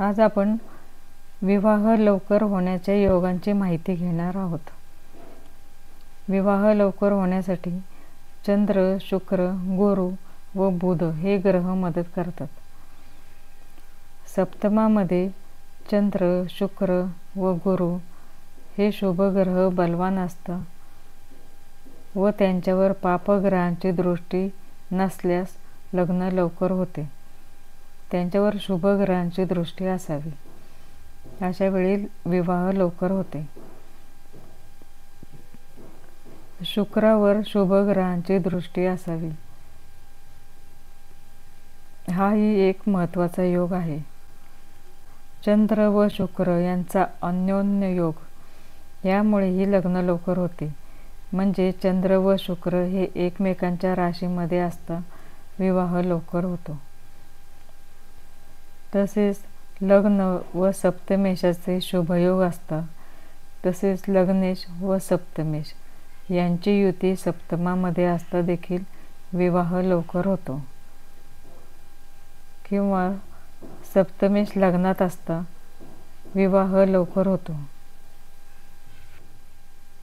आज आपण विवाह लवकर होण्याच्या योगांची माहिती घेणार आहोत। विवाह लवकर होण्यासाठी चंद्र, शुक्र, गुरु व बुध हे ग्रह मदत करतात। सप्तमामध्ये चंद्र, शुक्र व गुरु हे शुभ ग्रह बलवान असतात व त्यांच्यावर पापग्रहांची दृष्टी नसल्यास लग्न लवकर होते। त्यांच्यावर शुभ ग्रहांची दृष्टी असावी, अशा वेळी विवाह लवकर होते। शुक्रावर शुभ ग्रहांची दृष्टी असावी, हाही एक महत्त्वाचा योग आहे। चंद्र व शुक्र यांचा अन्योन्य योग यामुळेही लग्न लवकर होते। म्हणजे चंद्र व शुक्र हे एकमेकांच्या राशीमध्ये असता विवाह लवकर होतो। तसेच लग्न व सप्तमेशाचे शुभयोग असतात। तसेच लग्नेश व सप्तमेश यांची युती सप्तमामध्ये असता देखील विवाह लवकर होतो, किंवा सप्तमेश लग्नात असता विवाह लवकर होतो,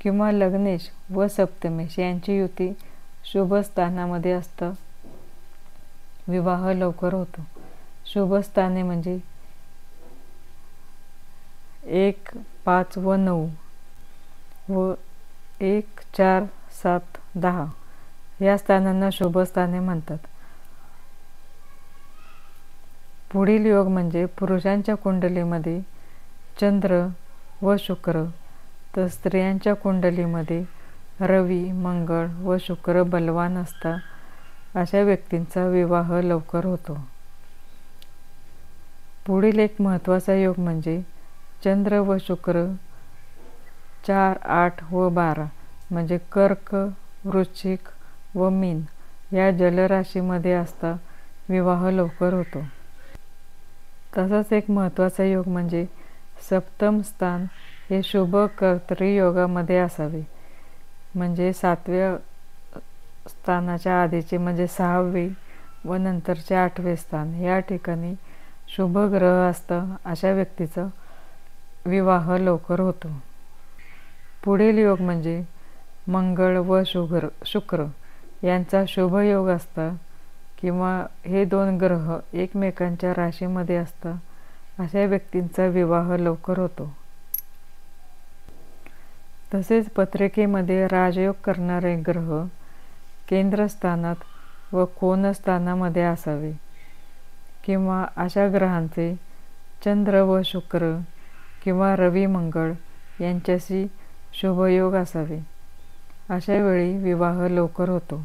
किंवा लग्नेश व सप्तमेश यांची युती शुभ स्थानामध्ये असता विवाह लवकर होतो। शुभ स्थाने म्हणजे 1, 5 व 9 व 1, 4, 7, 10 या स्थानांना शुभ स्थाने म्हणतात। पुढील योग म्हणजे पुरुषांच्या कुंडलीमध्ये चंद्र व शुक्र, तर स्त्रियांच्या कुंडलीमध्ये रवी, मंगळ व शुक्र बलवान असतात अशा व्यक्तींचा विवाह लवकर होतो। पुढील एक महत्त्वाचा योग म्हणजे चंद्र व शुक्र 4, 8 व 12 म्हणजे कर्क, वृश्चिक व मीन या जलराशीमध्ये असता विवाह लवकर होतो। तसाच एक महत्त्वाचा योग म्हणजे सप्तम स्थान हे शुभ कर्तृयोगामध्ये असावे। म्हणजे 7व्या स्थानाच्या आधीचे म्हणजे 6वे व नंतरचे 8वे स्थान या ठिकाणी शुभ ग्रह असतं अशा व्यक्तीचा विवाह लवकर होतो। पुढील योग म्हणजे मंगळ व शुक्र यांचा शुभ योग असता, किंवा हे दोन ग्रह एकमेकांच्या राशीमध्ये असतात अशा व्यक्तींचा विवाह लवकर होतो। तसेच पत्रिकेमध्ये राजयोग करणारे ग्रह केंद्रस्थानात व कोणस्थानामध्ये असावे, किंवा अशा ग्रहांचे चंद्र व शुक्र किंवा रवी मंगळ यांच्याशी शुभयोग असावे। अशा वेळी विवाह लवकर होतो।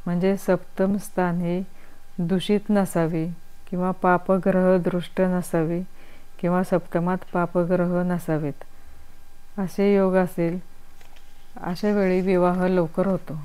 म्हणजे सप्तम स्थान हे दूषित नसावे, किंवा पापग्रह दृष्ट नसावे, किंवा सप्तमात पापग्रह नसावेत असे योग असेल, अशा वेळी विवाह लवकर होतो।